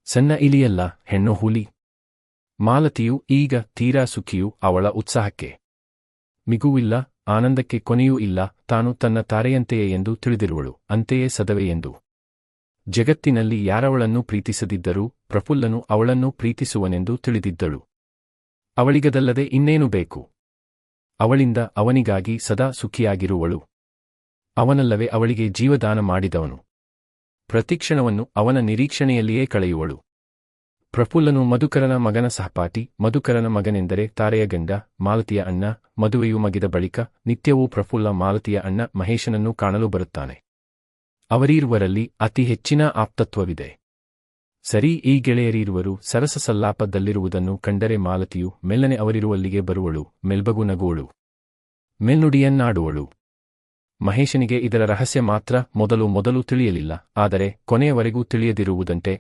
ಸಣ್ಣ ಇಲಿಯಲ್ಲ, ಹೆಣ್ಣು ಹುಲಿ. ಮಾಲತಿಯು ಈಗ ತೀರಾ ಸುಖಿಯು. ಅವಳ ಉತ್ಸಾಹಕ್ಕೆ ಮಿಗುವಿಲ್ಲ, ಆನಂದಕ್ಕೆ ಕೊನೆಯೂ ಇಲ್ಲ. ತಾನು ತನ್ನ ತಾರೆಯಂತೆಯೇ ಎಂದು ತಿಳಿದಿರುವಳು, ಅಂತೆಯೇ ಸದವೆ ಎಂದು. ಜಗತ್ತಿನಲ್ಲಿ ಯಾರವಳನ್ನು ಪ್ರೀತಿಸದಿದ್ದರೂ ಪ್ರಫುಲ್ಲನು ಅವಳನ್ನು ಪ್ರೀತಿಸುವನೆಂದು ತಿಳಿದಿದ್ದಳು. ಅವಳಿಗದಲ್ಲದೆ ಇನ್ನೇನು ಬೇಕು? ಅವಳಿಂದ ಅವನಿಗಾಗಿ ಸದಾ ಸುಖಿಯಾಗಿರುವಳು. ಅವನಲ್ಲವೇ ಅವಳಿಗೆ ಜೀವದಾನ ಮಾಡಿದವನು. ಪ್ರತಿಕ್ಷಣವನ್ನು ಅವನ ನಿರೀಕ್ಷಣೆಯಲ್ಲಿಯೇ ಕಳೆಯುವಳು. ಪ್ರಫುಲ್ಲನು ಮಧುಕರನ ಮಗನ ಸಹಪಾಠಿ. ಮಧುಕರನ ಮಗನೆಂದರೆ ತಾರೆಯ ಗಂಡ, ಮಾಲತಿಯ ಅಣ್ಣ. ಮದುವೆಯು ಮಗಿದ ಬಳಿಕ ನಿತ್ಯವೂ ಪ್ರಫುಲ್ಲ ಮಾಲತಿಯ ಅಣ್ಣ ಮಹೇಶನನ್ನು ಕಾಣಲು ಬರುತ್ತಾನೆ. ಅವರೀರುವರಲ್ಲಿ ಅತಿ ಹೆಚ್ಚಿನ ಆಪ್ತತ್ವವಿದೆ. ಸರಿ, ಈ ಗೆಳೆಯರಿರುವರು ಸರಸ ಸಲ್ಲಾಪದಲ್ಲಿರುವುದನ್ನು ಕಂಡರೆ ಮಾಲತಿಯು ಮೆಲ್ಲನೆ ಅವರಿರುವಲ್ಲಿಗೆ ಬರುವಳು, ಮೆಲ್ಬಗು ನಗುವಳು, ಮೆಲ್ನುಡಿಯನ್ನಾಡುವಳು. ಮಹೇಶನಿಗೆ ಇದರ ರಹಸ್ಯ ಮಾತ್ರ ಮೊದಲು ತಿಳಿಯಲಿಲ್ಲ, ಆದರೆ ಕೊನೆಯವರೆಗೂ ತಿಳಿಯದಿರುವುದಂತೆ.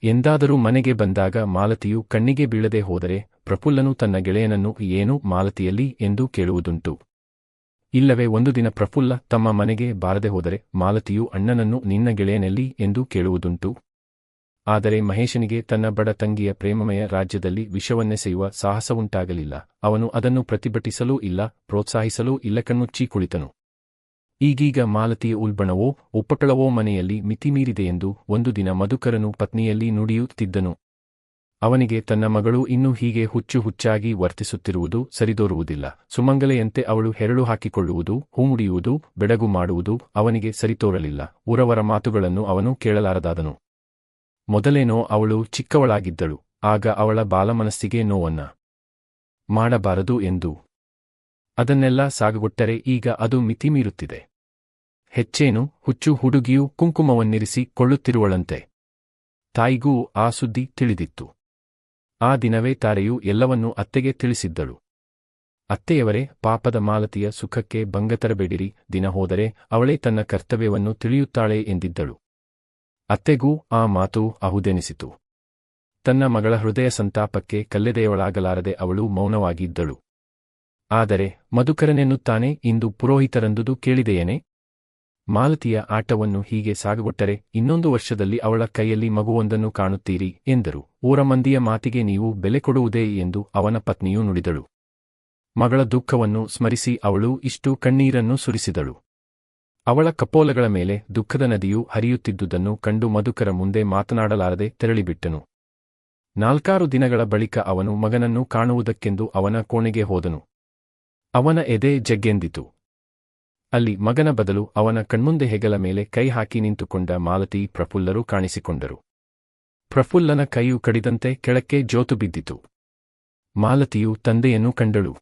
ಎಂದಾದರೂ ಮನೆಗೆ ಬಂದಾಗ ಮಾಲತಿಯು ಕಣ್ಣಿಗೆ ಬೀಳದೆ ಹೋದರೆ ಪ್ರಫುಲ್ಲನು ತನ್ನ ಗೆಳೆಯನನ್ನು ಏನು ಮಾಲತಿಯಲ್ಲಿ ಎಂದು ಕೇಳುವುದುಂಟು. ಇಲ್ಲವೇ ಒಂದು ದಿನ ಪ್ರಫುಲ್ಲ ತಮ್ಮ ಮನೆಗೆ ಬಾರದೆ ಹೋದರೆ ಮಾಲತಿಯು ಅಣ್ಣನನ್ನು ನಿನ್ನ ಗೆಳೆಯನಲ್ಲಿ ಎಂದು ಕೇಳುವುದುಂಟು. ಆದರೆ ಮಹೇಶನಿಗೆ ತನ್ನ ಬಡ ತಂಗಿಯ ಪ್ರೇಮಮಯ ರಾಜ್ಯದಲ್ಲಿ ವಿಷವನ್ನೆಸೆಯುವ ಸಾಹಸವುಂಟಾಗಲಿಲ್ಲ. ಅವನು ಅದನ್ನು ಪ್ರತಿಭಟಿಸಲೂ ಇಲ್ಲ, ಪ್ರೋತ್ಸಾಹಿಸಲೂ ಇಲ್ಲ, ಕಣ್ಣುಚ್ಚಿ ಕುಳಿತನು. ಈಗೀಗ ಮಾಲತಿಯ ಉಲ್ಬಣವೋ ಉಪ್ಪಟಳವೋ ಮನೆಯಲ್ಲಿ ಮಿತಿಮೀರಿದೆಯೆಂದು ಒಂದು ದಿನ ಮಧುಕರನು ಪತ್ನಿಯಲ್ಲಿ ನುಡಿಯುತ್ತಿದ್ದನು. ಅವನಿಗೆ ತನ್ನ ಮಗಳು ಇನ್ನೂ ಹೀಗೆ ಹುಚ್ಚಾಗಿ ವರ್ತಿಸುತ್ತಿರುವುದು ಸರಿದೋರುವುದಿಲ್ಲ. ಸುಮಂಗಲೆಯಂತೆ ಅವಳು ಹೆರಳು ಹಾಕಿಕೊಳ್ಳುವುದು, ಹೂಮುಡಿಯುವುದು, ಬೆಡಗು ಮಾಡುವುದು ಅವನಿಗೆ ಸರಿತೋರಲಿಲ್ಲ. ಊರವರ ಮಾತುಗಳನ್ನು ಅವನು ಕೇಳಲಾರದಾದನು. ಮೊದಲೇನೋ ಅವಳು ಚಿಕ್ಕವಳಾಗಿದ್ದಳು, ಆಗ ಅವಳ ಬಾಲಮನಸ್ಸಿಗೆ ನೋವನ್ನ ಮಾಡಬಾರದು ಎಂದು. ಅದನ್ನೆಲ್ಲ ಸಾಗಗೊಟ್ಟರೆ ಈಗ ಅದು ಮಿತಿಮೀರುತ್ತಿದೆ. ಹೆಚ್ಚೇನು, ಹುಚ್ಚು ಹುಡುಗಿಯು ಕುಂಕುಮವನ್ನಿರಿಸಿ ಕೊಳ್ಳುತ್ತಿರುವಳಂತೆ. ತಾಯಿಗೂ ಆ ಸುದ್ದಿ ತಿಳಿದಿತ್ತು. ಆ ದಿನವೇ ತಾರೆಯು ಎಲ್ಲವನ್ನೂ ಅತ್ತೆಗೆ ತಿಳಿಸಿದ್ದಳು. ಅತ್ತೆಯವರೇ, ಪಾಪದ ಮಾಲತಿಯ ಸುಖಕ್ಕೆ ಭಂಗ ತರಬೇಡಿರಿ, ದಿನ ಹೋದರೆ ಅವಳೇ ತನ್ನ ಕರ್ತವ್ಯವನ್ನು ತಿಳಿಯುತ್ತಾಳೆ ಎಂದಿದ್ದಳು. ಅತ್ತೆಗೂ ಆ ಮಾತು ಅಹುದೆನಿಸಿತು. ತನ್ನ ಮಗಳ ಹೃದಯ ಸಂತಾಪಕ್ಕೆ ಕಲ್ಲೆದೆಯವಳಾಗಲಾರದೆ ಅವಳು ಮೌನವಾಗಿದ್ದಳು. ಆದರೆ ಮಧುಕರನೆನ್ನುತ್ತಾನೆ, ಇಂದು ಪುರೋಹಿತರಂದುದು ಕೇಳಿದೆಯೇನೆ? ಮಾಲತಿಯ ಆಟವನ್ನು ಹೀಗೆ ಸಾಗಗೊಟ್ಟರೆ ಇನ್ನೊಂದು ವರ್ಷದಲ್ಲಿ ಅವಳ ಕೈಯಲ್ಲಿ ಮಗುವೊಂದನ್ನು ಕಾಣುತ್ತೀರಿ ಎಂದರು. ಊರ ಮಂದಿಯ ಮಾತಿಗೆ ನೀವು ಬೆಲೆ ಕೊಡುವುದೇ ಎಂದು ಅವನ ಪತ್ನಿಯೂ ನುಡಿದಳು. ಮಗಳ ದುಃಖವನ್ನು ಸ್ಮರಿಸಿ ಅವಳು ಇಷ್ಟು ಕಣ್ಣೀರನ್ನು ಸುರಿಸಿದಳು. ಅವಳ ಕಪೋಲಗಳ ಮೇಲೆ ದುಃಖದ ನದಿಯು ಹರಿಯುತ್ತಿದ್ದುದನ್ನು ಕಂಡು ಮಧುಕರ ಮುಂದೆ ಮಾತನಾಡಲಾರದೆ ತೆರಳಿಬಿಟ್ಟನು. 4 ದಿನಗಳ ಬಳಿಕ ಅವನು ಮಗನನ್ನು ಕಾಣುವುದಕ್ಕೆಂದು ಅವನ ಕೋಣೆಗೆ ಹೋದನು. ಅವನ ಎದೆ ಜಗ್ಗೆಂದಿತು. ಅಲ್ಲಿ ಮಗನ ಬದಲು ಅವನ ಕಣ್ಮುಂದೆ ಹೆಗಲ ಮೇಲೆ ಕೈ ಹಾಕಿ ನಿಂತುಕೊಂಡ ಮಾಲತಿ ಪ್ರಫುಲ್ಲರು ಕಾಣಿಸಿಕೊಂಡರು. ಪ್ರಫುಲ್ಲನ ಕೈಯು ಕಡಿದಂತೆ ಕೆಳಕ್ಕೆ ಜೋತು ಬಿದ್ದಿತು. ಮಾಲತಿಯು ತಂದೆಯನ್ನು ಕಂಡಳು.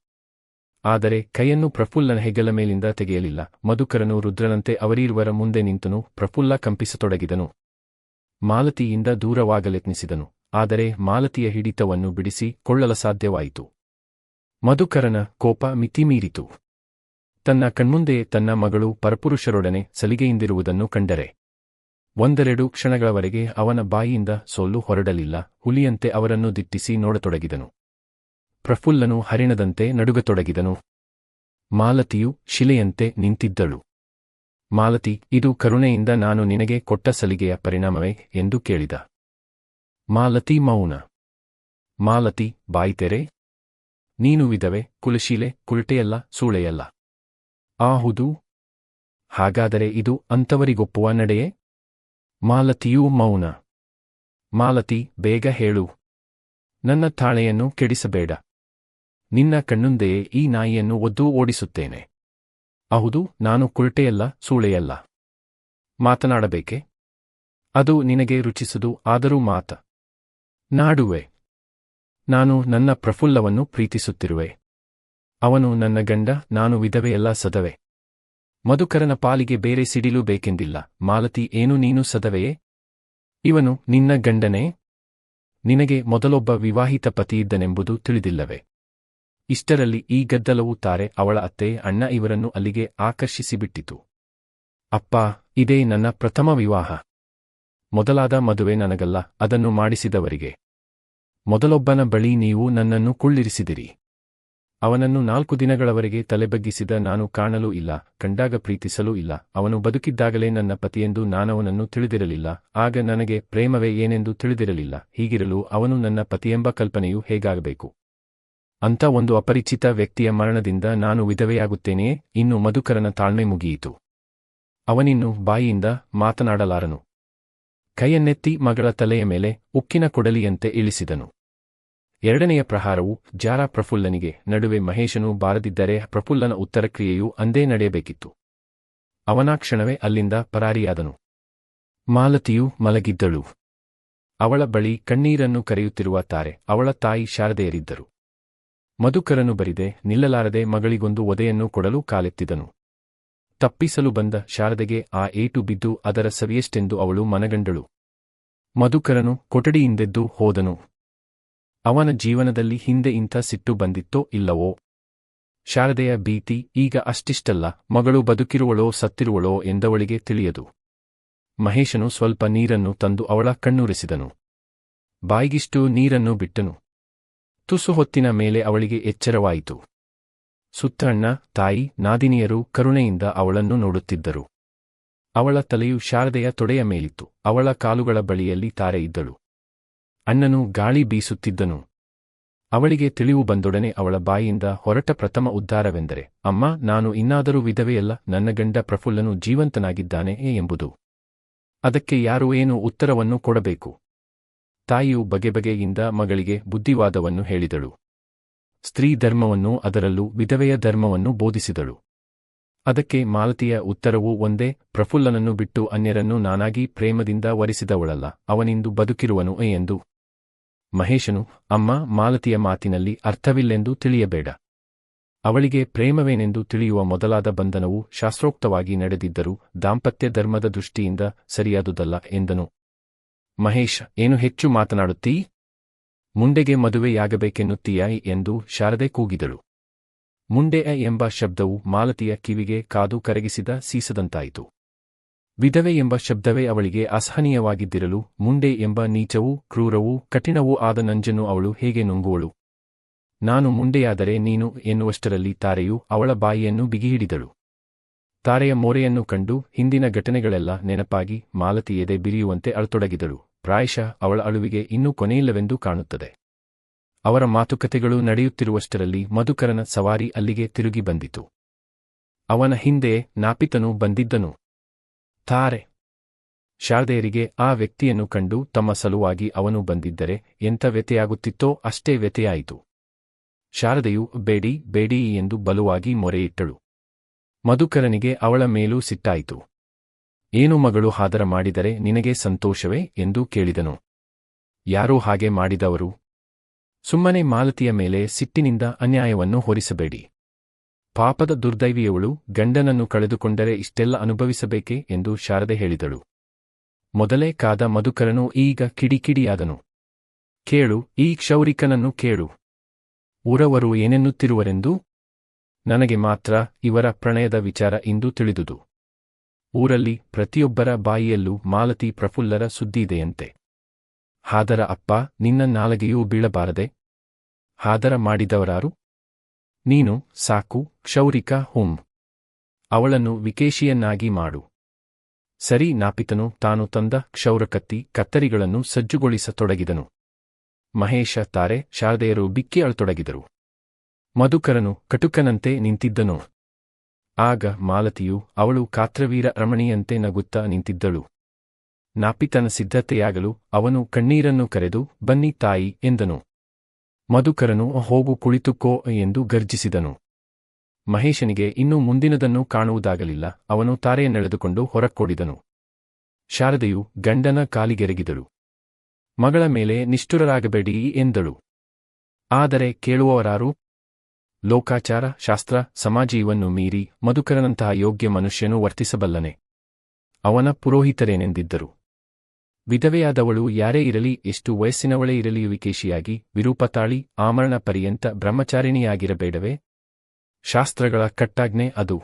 ಆದರೆ ಕೈಯನ್ನು ಪ್ರಫುಲ್ಲನ ಹೆಗಲ ಮೇಲಿಂದ ತೆಗೆಯಲಿಲ್ಲ. ಮಧುಕರನು ರುದ್ರನಂತೆ ಅವರೀರುವರ ಮುಂದೆ ನಿಂತನು. ಪ್ರಫುಲ್ಲ ಕಂಪಿಸತೊಡಗಿದನು. ಮಾಲತಿಯಿಂದ ದೂರವಾಗಲೆತ್ನಿಸಿದನು. ಆದರೆ ಮಾಲತಿಯ ಹಿಡಿತವನ್ನು ಬಿಡಿಸಿ ಕೊಳ್ಳಲ ಸಾಧ್ಯವಾಯಿತು. ಮಧುಕರನ ಕೋಪ ಮಿತಿಮೀರಿತು. ತನ್ನ ಕಣ್ಮುಂದೆಯೇ ತನ್ನ ಮಗಳು ಪರಪುರುಷರೊಡನೆ ಸಲಿಗೆಯಿಂದಿರುವುದನ್ನು ಕಂಡರೆ 1-2 ಕ್ಷಣಗಳವರೆಗೆ ಅವನ ಬಾಯಿಯಿಂದ ಸೊಲ್ಲು ಹೊರಡಲಿಲ್ಲ. ಹುಲಿಯಂತೆ ಅವರನ್ನು ದಿಟ್ಟಿಸಿ ನೋಡತೊಡಗಿದನು. ಪ್ರಫುಲ್ಲನು ಹರಿಣದಂತೆ ನಡುಗತೊಡಗಿದನು. ಮಾಲತಿಯು ಶಿಲೆಯಂತೆ ನಿಂತಿದ್ದಳು. ಮಾಲತಿ, ಇದು ಕರುಣೆಯಿಂದ ನಾನು ನಿನಗೆ ಕೊಟ್ಟ ಸಲಿಗೆಯ ಪರಿಣಾಮವೇ ಎಂದು ಕೇಳಿದ. ಮಾಲತಿ ಮೌನ. ಮಾಲತಿ, ಬಾಯಿತೆರೆ. ನೀನು ವಿಧವೆ, ಕುಲಶೀಲೆ, ಕುಲ್ಟೆಯಲ್ಲ, ಸೂಳೆಯಲ್ಲ. ಆಹುದು. ಹಾಗಾದರೆ ಇದು ಅಂಥವರಿಗೊಪ್ಪುವ ನಡೆಯೇ? ಮಾಲತಿಯೂ ಮೌನ. ಮಾಲತಿ, ಬೇಗ ಹೇಳು. ನನ್ನ ತಾಳೆಯನ್ನು ಕೆಡಿಸಬೇಡ. ನಿನ್ನ ಕಣ್ಣುಂದೆಯೇ ಈ ನಾಯಿಯನ್ನು ಒದ್ದು ಓಡಿಸುತ್ತೇನೆ. ಅಹುದು, ನಾನು ಕುಲ್ಟೆಯಲ್ಲ, ಸೂಳೆಯಲ್ಲ. ಮಾತನಾಡಬೇಕೆ? ಅದು ನಿನಗೆ ರುಚಿಸದು, ಆದರೂ ನಾಡುವೆ. ನಾನು ನನ್ನ ಪ್ರಫುಲ್ಲವನ್ನು ಪ್ರೀತಿಸುತ್ತಿರುವೆ. ಅವನು ನನ್ನ ಗಂಡ, ನಾನು ವಿಧವೆಯಲ್ಲ, ಸದವೆ. ಮಧುಕರನ ಪಾಲಿಗೆ ಬೇರೆ ಸಿಡಿಲು ಬೇಕೆಂದಿಲ್ಲ. ಮಾಲತಿ, ಏನು ನೀನು ಸದವೆಯೇ? ಇವನು ನಿನ್ನ ಗಂಡನೇ? ನಿನಗೆ ಮೊದಲೊಬ್ಬ ವಿವಾಹಿತ ಪತಿಯಿದ್ದನೆಂಬುದು ತಿಳಿದಿಲ್ಲವೇ? ಇಷ್ಟರಲ್ಲಿ ಈ ಗದ್ದಲವು ತಾರೆ, ಅವಳ ಅತ್ತೆ, ಅಣ್ಣ ಇವರನ್ನು ಅಲ್ಲಿಗೆ ಆಕರ್ಷಿಸಿಬಿಟ್ಟಿತು. ಅಪ್ಪಾ, ಇದೇ ನನ್ನ ಪ್ರಥಮ ವಿವಾಹ. ಮೊದಲಾದ ಮದುವೆ ನನಗಲ್ಲ, ಅದನ್ನು ಮಾಡಿಸಿದವರಿಗೆ. ಮೊದಲೊಬ್ಬನ ಬಳಿ ನೀವು ನನ್ನನ್ನು ಕುಳ್ಳಿರಿಸಿದಿರಿ. ಅವನನ್ನು 4 ದಿನಗಳವರೆಗೆ ತಲೆಬಗ್ಗಿಸಿದ ನಾನು ಕಾಣಲೂ ಇಲ್ಲ, ಕಂಡಾಗ ಪ್ರೀತಿಸಲೂ ಇಲ್ಲ. ಅವನು ಬದುಕಿದ್ದಾಗಲೇ ನನ್ನ ಪತಿಯೆಂದು ನಾನವನನ್ನು ತಿಳಿದಿರಲಿಲ್ಲ, ಆಗ ನನಗೆ ಪ್ರೇಮವೇ ಏನೆಂದು ತಿಳಿದಿರಲಿಲ್ಲ. ಹೀಗಿರಲು ಅವನು ನನ್ನ ಪತಿಯೆಂಬ ಕಲ್ಪನೆಯು ಹೇಗಾಗಬೇಕು? ಅಂಥ ಒಂದು ಅಪರಿಚಿತ ವ್ಯಕ್ತಿಯ ಮರಣದಿಂದ ನಾನು ವಿಧವೆಯಾಗುತ್ತೇನೆಯೇ? ಇನ್ನು ಮಧುಕರನ ತಾಳ್ಮೆ ಮುಗಿಯಿತು. ಅವನಿನ್ನು ಬಾಯಿಯಿಂದ ಮಾತನಾಡಲಾರನು. ಕೈಯನ್ನೆತ್ತಿ ಮಗಳ ತಲೆಯ ಮೇಲೆ ಉಕ್ಕಿನ ಕೊಡಲಿಯಂತೆ ಇಳಿಸಿದನು. 2ನೆಯ ಪ್ರಹಾರವು ಜಾರ ಪ್ರಫುಲ್ಲನಿಗೆ. ನಡುವೆ ಮಹೇಶನು ಬಾರದಿದ್ದರೆ ಪ್ರಫುಲ್ಲನ ಉತ್ತರಕ್ರಿಯೆಯು ಅಂದೇ ನಡೆಯಬೇಕಿತ್ತು. ಅವನಾ ಕ್ಷಣವೇ ಅಲ್ಲಿಂದ ಪರಾರಿಯಾದನು. ಮಾಲತಿಯು ಮಲಗಿದ್ದಳು. ಅವಳ ಬಳಿ ಕಣ್ಣೀರನ್ನು ಕರೆಯುತ್ತಿರುವ ತಾರೆ, ಅವಳ ತಾಯಿ ಶಾರದೆಯರಿದ್ದರು. ಮಧುಕರನು ಬರಿದೆ ನಿಲ್ಲಲಾರದೆ ಮಗಳಿಗೊಂದು ಒದೆಯನ್ನು ಕೊಡಲು ಕಾಲೆತ್ತಿದನು. ತಪ್ಪಿಸಲು ಬಂದ ಶಾರದೆಗೆ ಆ ಏಟು ಬಿದ್ದು ಅದರ ಸವಿಯೆಷ್ಟೆಂದು ಅವಳು ಮನಗಂಡಳು. ಮಧುಕರನು ಕೊಠಡಿಯಿಂದೆದ್ದು ಹೋದನು. ಅವನ ಜೀವನದಲ್ಲಿ ಹಿಂದೆ ಇಂಥ ಸಿಟ್ಟು ಬಂದಿತ್ತೋ ಇಲ್ಲವೋ? ಶಾರದೆಯ ಭೀತಿ ಈಗ ಅಷ್ಟಿಷ್ಟಲ್ಲ. ಮಗಳು ಬದುಕಿರುವಳೋ ಸತ್ತಿರುವಳೋ ಎಂದವಳಿಗೆ ತಿಳಿಯದು. ಮಹೇಶನು ಸ್ವಲ್ಪ ನೀರನ್ನು ತಂದು ಅವಳ ಕಣ್ಣುರೆಸಿದನು. ಬಾಯಿಗಿಷ್ಟು ನೀರನ್ನು ಬಿಟ್ಟನು. ತುಸು ಹೊತ್ತಿನ ಮೇಲೆ ಅವಳಿಗೆ ಎಚ್ಚರವಾಯಿತು. ಸುತ್ತ ಅಣ್ಣ, ತಾಯಿ, ನಾದಿನಿಯರು ಕರುಣೆಯಿಂದ ಅವಳನ್ನು ನೋಡುತ್ತಿದ್ದರು. ಅವಳ ತಲೆಯು ಶಾರದೆಯ ತೊಡೆಯ ಮೇಲಿತ್ತು. ಅವಳ ಕಾಲುಗಳ ಬಳಿಯಲ್ಲಿ ತಾರೆ ಇದ್ದಳು. ಅಣ್ಣನು ಗಾಳಿ ಬೀಸುತ್ತಿದ್ದನು. ಅವಳಿಗೆ ತಿಳಿವು ಬಂದೊಡನೆ ಅವಳ ಬಾಯಿಯಿಂದ ಹೊರಟ ಪ್ರಥಮ ಉದ್ಧಾರವೆಂದರೆ, ಅಮ್ಮ, ನಾನು ಇನ್ನಾದರೂ ವಿಧವೆಯಲ್ಲ, ನನ್ನ ಗಂಡ ಪ್ರಫುಲ್ಲನು ಜೀವಂತನಾಗಿದ್ದಾನೆ ಎಂಬುದು. ಅದಕ್ಕೆ ಯಾರು ಏನು ಉತ್ತರವನ್ನು ಕೊಡಬೇಕು? ತಾಯಿಯು ಬಗೆಬಗೆಯಿಂದ ಮಗಳಿಗೆ ಬುದ್ಧಿವಾದವನ್ನು ಹೇಳಿದಳು. ಸ್ತ್ರೀ ಧರ್ಮವನ್ನು, ಅದರಲ್ಲೂ ವಿಧವೆಯ ಧರ್ಮವನ್ನು ಬೋಧಿಸಿದಳು. ಅದಕ್ಕೆ ಮಾಲತಿಯ ಉತ್ತರವೂ ಒಂದೇ, ಪ್ರಫುಲ್ಲನನ್ನು ಬಿಟ್ಟು ಅನ್ಯರನ್ನು ನಾನಾಗಿ ಪ್ರೇಮದಿಂದ ವರಿಸಿದವಳಲ್ಲ, ಅವನಿಂದು ಬದುಕಿರುವನು ಎಂದು. ಮಹೇಶನು, ಅಮ್ಮ, ಮಾಲತಿಯ ಮಾತಿನಲ್ಲಿ ಅರ್ಥವಿಲ್ಲೆಂದು ತಿಳಿಯಬೇಡ. ಅವಳಿಗೆ ಪ್ರೇಮವೇನೆಂದು ತಿಳಿಯುವ ಮೊದಲಾದ ಬಂಧನವು ಶಾಸ್ತ್ರೋಕ್ತವಾಗಿ ನಡೆದಿದ್ದರೂ ದಾಂಪತ್ಯ ಧರ್ಮದ ದೃಷ್ಟಿಯಿಂದ ಸರಿಯಾದುದಲ್ಲ ಎಂದನು. ಮಹೇಶ್, ಏನು ಹೆಚ್ಚು ಮಾತನಾಡುತ್ತೀ? ಮುಂಡೆಗೆ ಮದುವೆಯಾಗಬೇಕೆನ್ನುತ್ತೀಯಾ ಎಂದು ಶಾರದೆ ಕೂಗಿದಳು. ಮುಂಡೆ ಎಂಬ ಶಬ್ದವು ಮಾಲತಿಯ ಕಿವಿಗೆ ಕಾದು ಕರಗಿಸಿದ ಸೀಸದಂತಾಯಿತು. ವಿಧವೆ ಎಂಬ ಶಬ್ದವೇ ಅವಳಿಗೆ ಅಸಹನೀಯವಾಗಿದ್ದಿರಲು ಮುಂಡೆ ಎಂಬ ನೀಚವೂ ಕ್ರೂರವೂ ಕಠಿಣವೂ ಆದ ನಂಜನ್ನು ಅವಳು ಹೇಗೆ ನುಂಗುವಳು? ನಾನು ಮುಂಡೆಯಾದರೆ ನೀನು ಎನ್ನುವಷ್ಟರಲ್ಲಿ ತಾರೆಯು ಅವಳ ಬಾಯಿಯನ್ನು ಬಿಗಿಹಿಡಿದಳು. ತಾರೆಯ ಮೋರೆಯನ್ನು ಕಂಡು ಹಿಂದಿನ ಘಟನೆಗಳೆಲ್ಲ ನೆನಪಾಗಿ ಮಾಲತಿ ಎದೆ ಬಿರಿಯುವಂತೆ ಅಳತೊಡಗಿದಳು. ಪ್ರಾಯಶಃ ಅವಳ ಅಳುವಿಗೆ ಇನ್ನೂ ಕೊನೆಯಿಲ್ಲವೆಂದು ಕಾಣುತ್ತದೆ. ಅವರ ಮಾತುಕತೆಗಳು ನಡೆಯುತ್ತಿರುವಷ್ಟರಲ್ಲಿ ಮಧುಕರನ ಸವಾರಿ ಅಲ್ಲಿಗೆ ತಿರುಗಿ ಬಂದಿತು. ಅವನ ಹಿಂದೆ ನಾಪಿತನು ಬಂದಿದ್ದನು. ತಾರೆ ಶಾರದೆಯರಿಗೆ ಆ ವ್ಯಕ್ತಿಯನ್ನು ಕಂಡು ತಮ್ಮ ಸಲುವಾಗಿ ಅವನು ಬಂದಿದ್ದರೆ ಎಂಥ ವ್ಯಥೆಯಾಗುತ್ತಿತ್ತೋ ಅಷ್ಟೇ ವ್ಯಥೆಯಾಯಿತು. ಶಾರದೆಯು ಬೇಡಿ ಬೇಡಿ ಎಂದು ಬಲವಾಗಿ ಮೊರೆಯಿಟ್ಟಳು. ಮಧುಕರನಿಗೆ ಅವಳ ಮೇಲೂ ಸಿಟ್ಟಾಯಿತು. ಏನು ಮಗಳು ಹಾದರ ಮಾಡಿದರೆ ನಿನಗೆ ಸಂತೋಷವೇ ಎಂದು ಕೇಳಿದನು. ಯಾರೋ ಹಾಗೆ ಮಾಡಿದವರು? ಸುಮ್ಮನೆ ಮಾಲತಿಯ ಮೇಲೆ ಸಿಟ್ಟಿನಿಂದ ಅನ್ಯಾಯವನ್ನು ಹೊರಿಸಬೇಡಿ. ಪಾಪದ ದುರ್ದೈವಿಯವಳು ಗಂಡನನ್ನು ಕಳೆದುಕೊಂಡರೆ ಇಷ್ಟೆಲ್ಲ ಅನುಭವಿಸಬೇಕೇ ಎಂದು ಶಾರದೆ ಹೇಳಿದಳು. ಮೊದಲೇ ಕಾದ ಮಧುಕರನು ಈಗ ಕಿಡಿಕಿಡಿಯಾದನು. ಕೇಳು, ಈ ಕ್ಷೌರಿಕನನ್ನು ಕೇಳು. ಊರವರು ಏನೆನ್ನುತ್ತಿರುವರೆಂದು? ನನಗೆ ಮಾತ್ರ ಇವರ ಪ್ರಣಯದ ವಿಚಾರ ಇಂದು ತಿಳಿದುದು. ಊರಲ್ಲಿ ಪ್ರತಿಯೊಬ್ಬರ ಬಾಯಿಯಲ್ಲೂ ಮಾಲತಿ ಪ್ರಫುಲ್ಲರ ಸುದ್ದಿಯಿದೆಯಂತೆ. ಹಾದರ ಅಪ್ಪ, ನಿನ್ನ ನಾಲಗೆಯೂ ಬೀಳಬಾರದೆ? ಹಾದರ ಮಾಡಿದವರಾರು? ನೀನು. ಸಾಕು, ಕ್ಷೌರಿಕ. ಅವಳನ್ನು ವಿಕೇಶಿಯನ್ನಾಗಿ ಮಾಡು. ಸರಿ. ನಾಪಿತನು ತಾನು ತಂದ ಕ್ಷೌರಕತ್ತಿ ಕತ್ತರಿಗಳನ್ನು ಸಜ್ಜುಗೊಳಿಸತೊಡಗಿದನು. ಮಹೇಶ, ತಾರೆ, ಶಾರದೆಯರು ಬಿಕ್ಕಿ ಅಳತೊಡಗಿದರು. ಮಧುಕರನು ಕಟುಕನಂತೆ ನಿಂತಿದ್ದನು. ಆಗ ಮಾಲತಿಯು ಅವಳು ಕಾತ್ರವೀರ ರಮಣಿಯಂತೆ ನಗುತ್ತಾ ನಿಂತಿದ್ದಳು. ನಾಪಿತನ ಸಿದ್ಧತೆಯಾಗಲು ಅವನು ಕಣ್ಣೀರನ್ನು ಕರೆದು ಬನ್ನಿ ತಾಯಿ ಎಂದನು. ಮಧುಕರನು ಹೋಗು ಕುಳಿತುಕೋ ಎಂದು ಗರ್ಜಿಸಿದನು. ಮಹೇಶನಿಗೆ ಇನ್ನೂ ಮುಂದಿನದನ್ನು ಕಾಣುವುದಾಗಲಿಲ್ಲ. ಅವನು ತಾರೆಯನ್ನೆಳೆದುಕೊಂಡು ಹೊರಕ್ಕೋಡಿದನು. ಶಾರದೆಯು ಗಂಡನ ಕಾಲಿಗೆರಗಿದಳು. ಮಗಳ ಮೇಲೆ ನಿಷ್ಠುರರಾಗಬೇಡಿ ಎಂದಳು. ಆದರೆ ಕೇಳುವವರಾರು? ಲೋಕಾಚಾರ, ಶಾಸ್ತ್ರ, ಸಮಾಜ ಇವನ್ನು ಮೀರಿ ಮಧುಕರನಂತಹ ಯೋಗ್ಯ ಮನುಷ್ಯನು ವರ್ತಿಸಬಲ್ಲನೆ? ಅವನ ಪುರೋಹಿತರೇನೆಂದಿದ್ದರು? ವಿಧವೆಯಾದವಳು ಯಾರೇ ಇರಲಿ, ಎಷ್ಟು ವಯಸ್ಸಿನವಳೇ ಇರಲಿ, ವಿಕೇಶಿಯಾಗಿ ವಿರೂಪತಾಳಿ ಆಮರಣ ಪರ್ಯಂತ ಬ್ರಹ್ಮಚಾರಿಣಿಯಾಗಿರಬೇಡವೇ? ಶಾಸ್ತ್ರಗಳ ಕಟ್ಟಾಜ್ಞೆ ಅದು.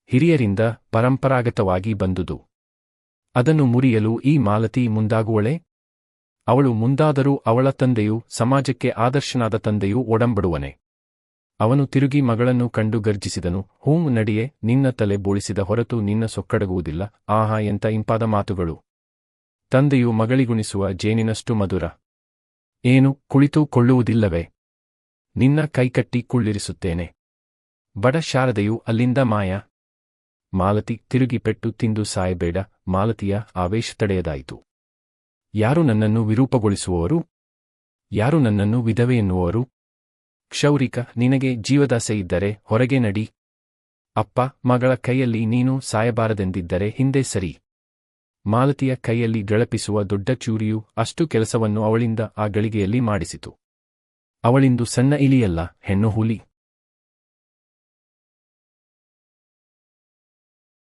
ಹಿರಿಯರಿಂದ ಪರಂಪರಾಗತವಾಗಿ ಬಂದುದು. ಅದನ್ನು ಮುರಿಯಲು ಈ ಮಾಲತಿ ಮುಂದಾಗುವಳೆ? ಅವಳು ಮುಂದಾದರೂ ಅವಳ ತಂದೆಯೂ ಸಮಾಜಕ್ಕೆ ಆದರ್ಶನಾದ ತಂದೆಯೂ ಒಡಂಬಡುವನೆ? ಅವನು ತಿರುಗಿ ಮಗಳನ್ನು ಕಂಡು ಗರ್ಜಿಸಿದನು, ಹೂಂ ನಡಿಯೆ, ನಿನ್ನ ತಲೆ ಬೋಳಿಸಿದ ಹೊರತು ನಿನ್ನ ಸೊಕ್ಕಡಗುವುದಿಲ್ಲ. ಆಹಾ, ಎಂಥ ಇಂಪಾದ ಮಾತುಗಳು! ತಂದೆಯು ಮಗಳಿಗುಣಿಸುವ ಜೇನಿನಷ್ಟು ಮಧುರ. ಏನು, ಕುಳಿತು ಕೊಳ್ಳುವುದಿಲ್ಲವೇ? ನಿನ್ನ ಕೈಕಟ್ಟಿ ಕುಳ್ಳಿರಿಸುತ್ತೇನೆ. ಬಡ ಶಾರದೆಯು ಅಲ್ಲಿಂದ ಮಾಯ. ಮಾಲತಿ ತಿರುಗಿ ಪೆಟ್ಟು ತಿಂದು ಸಾಯಬೇಡ. ಮಾಲತಿಯ ಆವೇಶ ತಡೆಯದಾಯಿತು. ಯಾರು ನನ್ನನ್ನು ವಿರೂಪಗೊಳಿಸುವವರು? ಯಾರು ನನ್ನನ್ನು ವಿಧವೆ ಎನ್ನುವರು? ಕ್ಷೌರಿಕ, ನಿನಗೆ ಜೀವದಾಸೆ ಇದ್ದರೆ ಹೊರಗೆ ನಡಿ. ಅಪ್ಪ, ಮಗಳ ಕೈಯಲ್ಲಿ ನೀನು ಸಾಯಬಾರದೆಂದಿದ್ದರೆ ಹಿಂದೆ ಸರಿ. ಮಾಲತಿಯ ಕೈಯಲ್ಲಿ ಗಳಪಿಸುವ ದೊಡ್ಡ ಚೂರಿಯು ಅಷ್ಟು ಕೆಲಸವನ್ನು ಅವಳಿಂದ ಆ ಗಳಿಗೆಯಲ್ಲಿ ಮಾಡಿಸಿತು. ಅವಳಿಂದು ಸಣ್ಣ ಇಲಿಯಲ್ಲ, ಹೆಣ್ಣು ಹುಲಿ.